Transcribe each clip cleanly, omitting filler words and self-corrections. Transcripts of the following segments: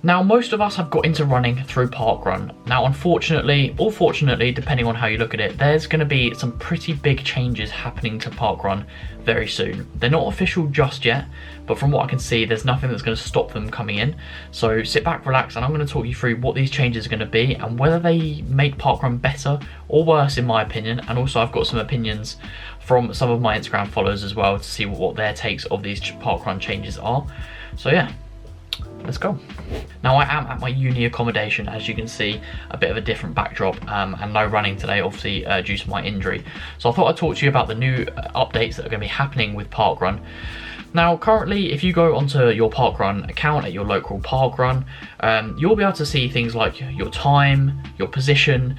Now, most of us have got into running through Parkrun. Now, unfortunately, or fortunately, depending on how you look at it, there's going to be some pretty big changes happening to Parkrun very soon. They're not official just yet, but from what I can see, there's nothing that's going to stop them coming in. So sit back, relax, and I'm going to talk you through what these changes are going to be and whether they make Parkrun better or worse, in my opinion. And also, I've got some opinions from some of my Instagram followers as well to see what their takes of these Parkrun changes are. So yeah, let's go. Now, I am at my uni accommodation, as you can see, a bit of a different backdrop, and no running today, obviously, due to my injury. So I thought I'd talk to you about the new updates that are going to be happening with Parkrun. Now, currently, if you go onto your Parkrun account at your local Parkrun, you'll be able to see things like your time, your position,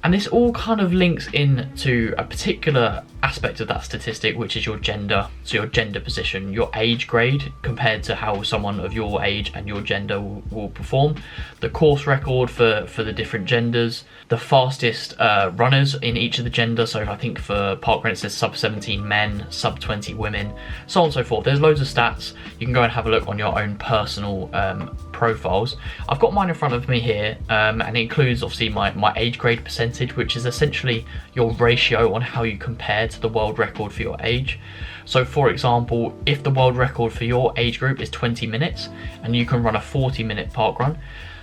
and this all kind of links into a particular aspect of that statistic, which is your gender. So your gender position, your age grade compared to how someone of your age and your gender will perform, the course record for the different genders, the fastest runners in each of the genders. So I think for Parkrun it says sub 17 men, sub 20 women, so on and so forth. There's loads of stats. You can go and have a look on your own personal profiles. I've got mine in front of me here, and it includes obviously my age grade percentage, which is essentially your ratio on how you compare to the world record for your age. So for example, if the world record for your age group is 20 minutes and you can run a 40-minute parkrun,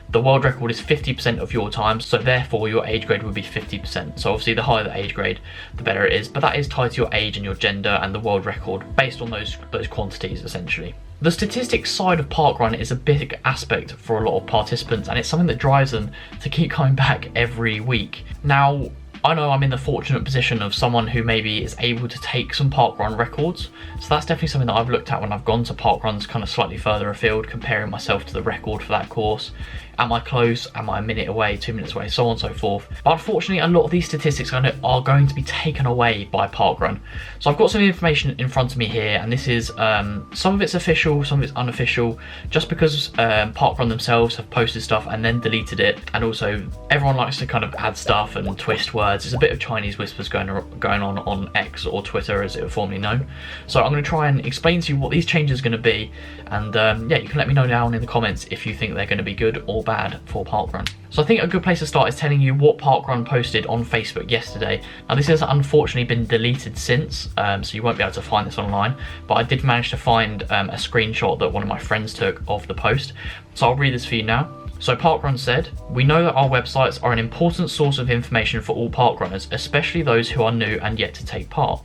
the world record is 50% of your time, so therefore your age grade would be 50%. So obviously the higher the age grade, the better it is, but that is tied to your age and your gender and the world record based on those quantities essentially. The statistics side of Parkrun is a big aspect for a lot of participants, and it's something that drives them to keep coming back every week. Now, I know I'm in the fortunate position of someone who maybe is able to take some parkrun records, so that's definitely something that I've looked at when I've gone to parkruns kind of slightly further afield, comparing myself to the record for that course. Am I close? Am I a minute away, 2 minutes away, so on and so forth. But unfortunately, a lot of these statistics are going to be taken away by Parkrun. So I've got some information in front of me here, and this is some of it's official, some of it's unofficial, just because Parkrun themselves have posted stuff and then deleted it, and also everyone likes to kind of add stuff and twist words. There's a bit of Chinese whispers going on X, or Twitter as it was formerly known. So I'm going to try and explain to you what these changes are going to be, and yeah, you can let me know down in the comments if you think they're going to be good or bad for Parkrun. So I think a good place to start is telling you what Parkrun posted on Facebook yesterday. Now this has unfortunately been deleted since, so you won't be able to find this online, but I did manage to find a screenshot that one of my friends took of the post. So I'll read this for you now. So Parkrun said, "We know that our websites are an important source of information for all parkrunners, especially those who are new and yet to take part.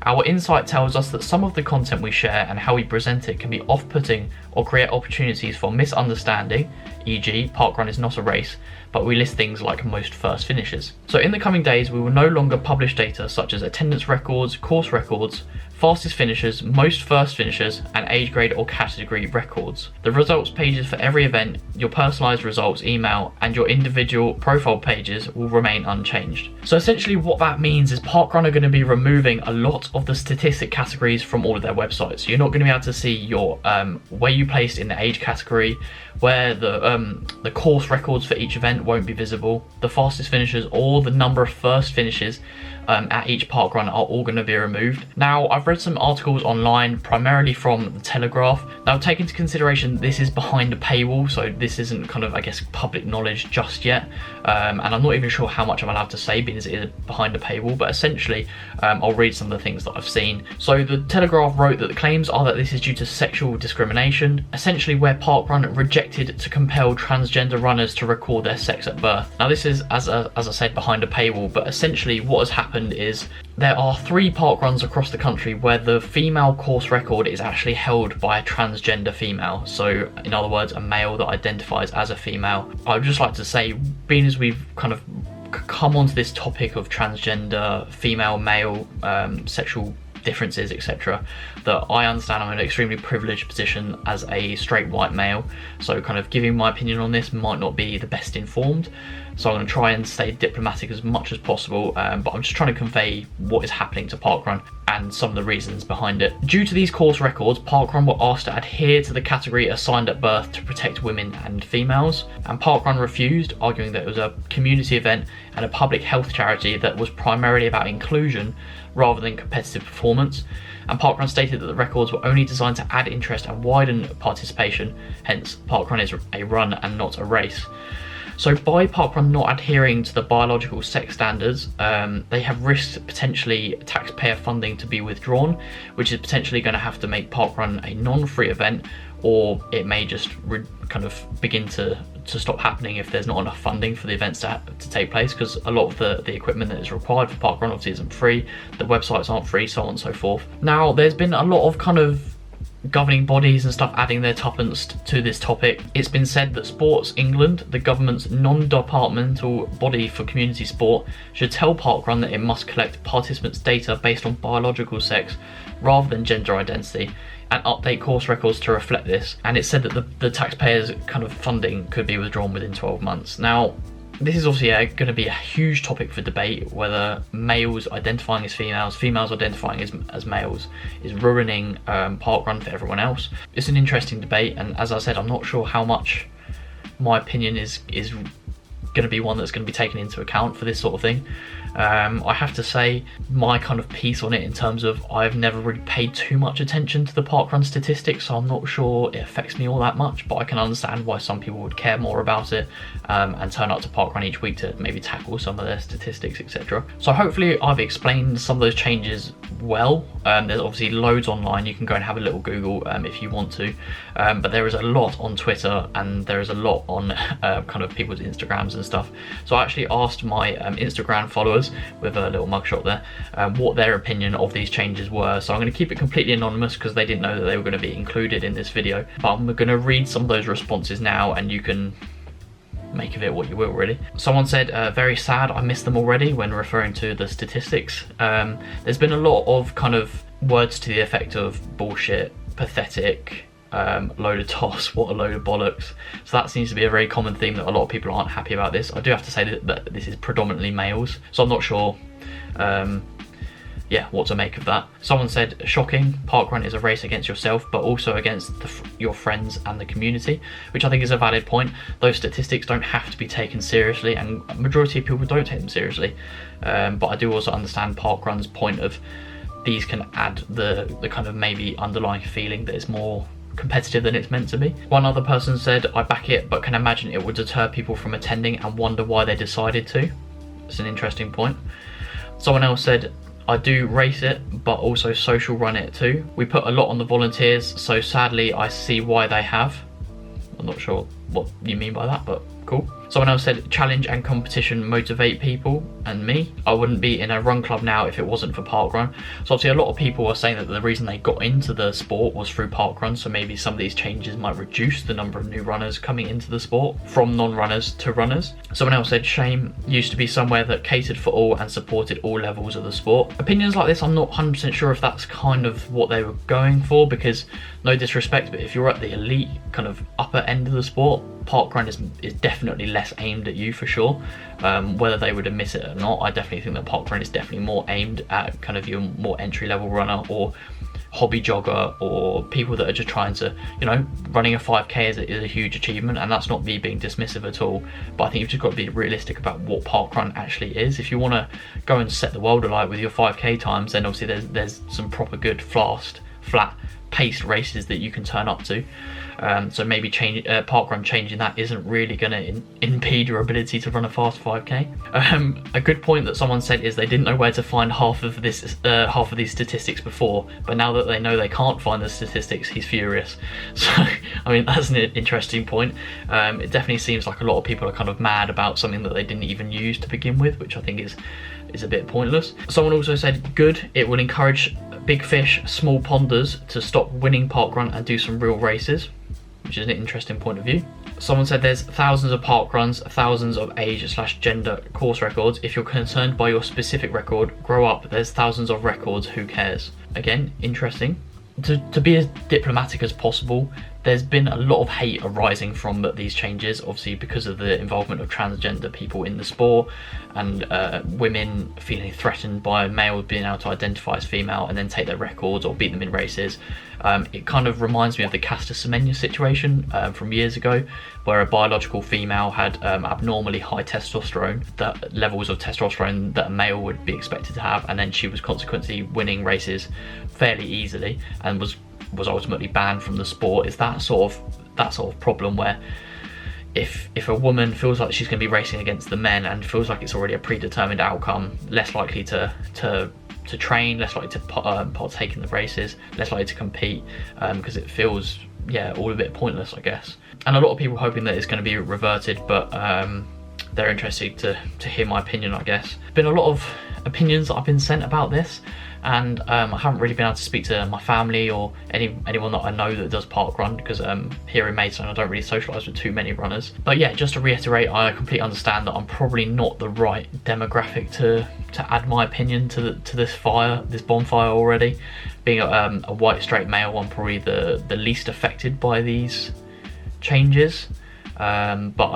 Our insight tells us that some of the content we share and how we present it can be off-putting or create opportunities for misunderstanding, e.g. Parkrun is not a race, but we list things like most first finishes. So in the coming days, we will no longer publish data such as attendance records, course records, fastest finishers, most first finishers, and age grade or category records. The results pages for every event, your personalized results email, and your individual profile pages will remain unchanged." So essentially what that means is Parkrun are going to be removing a lot of the statistic categories from all of their websites. So you're not going to be able to see your where you placed in the age category, where the course records for each event won't be visible, the fastest finishers, or the number of first finishes at each parkrun are all going to be removed. Now, I've read some articles online, primarily from the Telegraph. Now, take into consideration this is behind a paywall, so this isn't kind of, I guess, public knowledge just yet, and I'm not even sure how much I'm allowed to say because it is behind a paywall, but essentially I'll read some of the things that I've seen. So the Telegraph wrote that the claims are that this is due to sexual discrimination, essentially where Parkrun rejected to compel transgender runners to record their sex at birth. Now this is, as I said, behind a paywall, but essentially what has happened is there are 3 parkruns across the country where the female course record is actually held by a transgender female. So in other words, a male that identifies as a female. I would just like to say, being as we've kind of come onto this topic of transgender, female, male, sexual differences, etc., that I understand I'm in an extremely privileged position as a straight white male, so kind of giving my opinion on this might not be the best informed, so I'm going to try and stay diplomatic as much as possible, but I'm just trying to convey what is happening to Parkrun. and some of the reasons behind it. Due to these course records, Parkrun were asked to adhere to the category assigned at birth to protect women and females, and Parkrun refused, arguing that it was a community event and a public health charity that was primarily about inclusion rather than competitive performance. And Parkrun stated that the records were only designed to add interest and widen participation, hence Parkrun is a run and not a race. So by Parkrun not adhering to the biological sex standards, they have risked potentially taxpayer funding to be withdrawn, which is potentially going to have to make Parkrun a non-free event, or it may just kind of begin to stop happening if there's not enough funding for the events to take place, because a lot of the equipment that is required for Parkrun obviously isn't free, the websites aren't free, so on and so forth. Now, there's been a lot of kind of governing bodies and stuff adding their tuppence to this topic. It's been said that Sports England, the government's non-departmental body for community sport, should tell Parkrun that it must collect participants' data based on biological sex rather than gender identity, and update course records to reflect this. And it's said that the taxpayers' kind of funding could be withdrawn within 12 months. Now, this is obviously going to be a huge topic for debate, whether males identifying as females, females identifying as males is ruining Parkrun for everyone else. It's an interesting debate, and as I said, I'm not sure how much my opinion is going to be one that's going to be taken into account for this sort of thing. I have to say, my kind of piece on it in terms of I've never really paid too much attention to the Parkrun statistics, so I'm not sure it affects me all that much, but I can understand why some people would care more about it and turn up to Parkrun each week to maybe tackle some of their statistics, etc. So hopefully I've explained some of those changes well. There's obviously loads online, you can go and have a little Google if you want to, but there is a lot on Twitter and there is a lot on kind of people's Instagrams and stuff. So I actually asked my Instagram followers with a little mugshot there what their opinion of these changes were. So I'm going to keep it completely anonymous because they didn't know that they were going to be included in this video, but I'm going to read some of those responses now and you can make of it what you will, really. Someone said, very sad, I missed them already, when referring to the statistics. There's been a lot of kind of words to the effect of bullshit, pathetic, load of toss, what a load of bollocks. So that seems to be a very common theme, that a lot of people aren't happy about this. I do have to say that this is predominantly males, so I'm not sure what to make of that. Someone said, shocking, Parkrun is a race against yourself but also against your friends and the community, which I think is a valid point. Those statistics don't have to be taken seriously, and a majority of people don't take them seriously, but I do also understand Parkrun's point of these can add the kind of maybe underlying feeling that it's more competitive than it's meant to be. One other person said, I back it, but can imagine it would deter people from attending and wonder why they decided to. It's an interesting point. Someone else said, I do race it, but also social run it too. We put a lot on the volunteers, so sadly I see why they have. I'm not sure what you mean by that, but cool. Someone else said, challenge and competition motivate people and me. I wouldn't be in a run club now if it wasn't for Parkrun. So obviously a lot of people are saying that the reason they got into the sport was through Parkrun, so maybe some of these changes might reduce the number of new runners coming into the sport from non-runners to runners. Someone else said, shame, used to be somewhere that catered for all and supported all levels of the sport. Opinions like this, I'm not 100% sure if that's kind of what they were going for, because no disrespect, but if you're at the elite kind of upper end of the sport, Parkrun is definitely less aimed at you for sure. Whether they would admit it or not, I definitely think that Parkrun is definitely more aimed at kind of your more entry-level runner or hobby jogger, or people that are just trying to, you know, running a 5k is a huge achievement, and that's not me being dismissive at all, but I think you've just got to be realistic about what Parkrun actually is. If you want to go and set the world alight with your 5k times, then obviously there's some proper good fast flat paced races that you can turn up to. So maybe Parkrun changing that isn't really going to impede your ability to run a fast 5k. A good point that someone said is they didn't know where to find half of these statistics before, but now that they know they can't find the statistics, he's furious. So I mean, that's an interesting point. It definitely seems like a lot of people are kind of mad about something that they didn't even use to begin with, which I think is a bit pointless. Someone also said, good, it will encourage big fish, small ponders to stop winning Parkrun and do some real races, which is an interesting point of view. Someone said there's thousands of parkruns, thousands of age/gender course records. If you're concerned by your specific record, grow up. There's thousands of records, who cares? Again, interesting. To be as diplomatic as possible, There's been a lot of hate arising from these changes, obviously because of the involvement of transgender people in the sport, and women feeling threatened by males being able to identify as female and then take their records or beat them in races. It kind of reminds me of the Caster Semenya situation from years ago, where a biological female had abnormally high testosterone, the levels of testosterone that a male would be expected to have, and then she was consequently winning races fairly easily and was ultimately banned from the sport. Is that sort of problem where if a woman feels like she's going to be racing against the men and feels like it's already a predetermined outcome, less likely to train, less likely to partake in the races, less likely to compete, because it feels all a bit pointless, I guess. And a lot of people hoping that it's going to be reverted, but they're interested to hear my opinion, I guess. Been a lot of opinions that I've been sent about this, and I haven't really been able to speak to my family or anyone that I know that does parkrun, because here in Maidstone I don't really socialise with too many runners. But yeah, just to reiterate, I completely understand that I'm probably not the right demographic to add my opinion to this bonfire already. Being a white straight male, I'm probably the least affected by these changes, but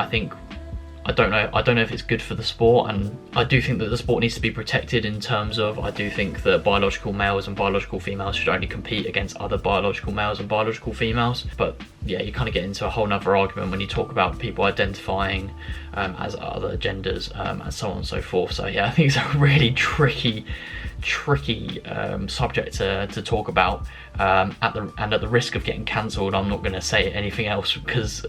I don't know if it's good for the sport, and I do think that the sport needs to be protected in terms of, I do think that biological males and biological females should only compete against other biological males and biological females. But yeah, you kind of get into a whole nother argument when you talk about people identifying as other genders and so on and so forth. So yeah, I think it's a really tricky subject to talk about, at the risk of getting cancelled, I'm not going to say anything else, because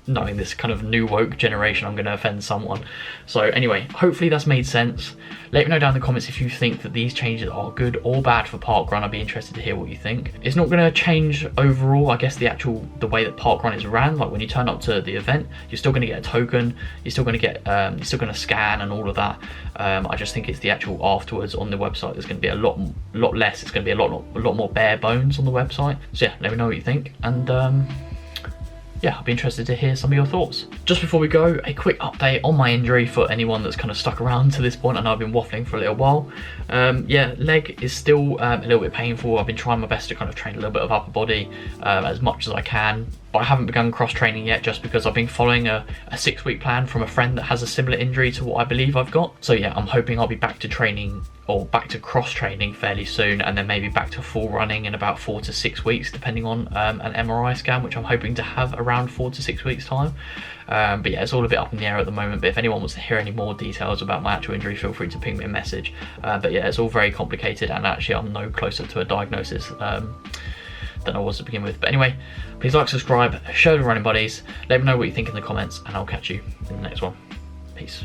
knowing this kind of new woke generation, I'm going to offend someone. So anyway, hopefully that's made sense. Let me know down in the comments if you think that these changes are good or bad for parkrun. I'd be interested to hear what you think. It's not going to change overall, I guess, the way that parkrun is ran. Like when you turn up to the event, you're still going to get a token, you're still going to scan and all of that. I just think it's the actual afterwards on the website there's going to be a lot less. It's going to be a lot more bare bones on the website. So yeah, let me know what you think, and yeah, I'll be interested to hear some of your thoughts. Just before we go, a quick update on my injury for anyone that's kind of stuck around to this point. I know I've been waffling for a little while. Yeah, leg is still a little bit painful. I've been trying my best to kind of train a little bit of upper body as much as I can, but I haven't begun cross training yet, just because I've been following a 6-week plan from a friend that has a similar injury to what I believe I've got. So yeah, I'm hoping I'll be back to training, or back to cross training fairly soon, and then maybe back to full running in about 4 to 6 weeks, depending on an MRI scan, which I'm hoping to have around 4 to 6 weeks time. But yeah, it's all a bit up in the air at the moment, but if anyone wants to hear any more details about my actual injury, feel free to ping me a message. But yeah, it's all very complicated, and actually I'm no closer to a diagnosis than I was to begin with. But anyway, please like, subscribe, share with running buddies, let me know what you think in the comments, and I'll catch you in the next one. Peace.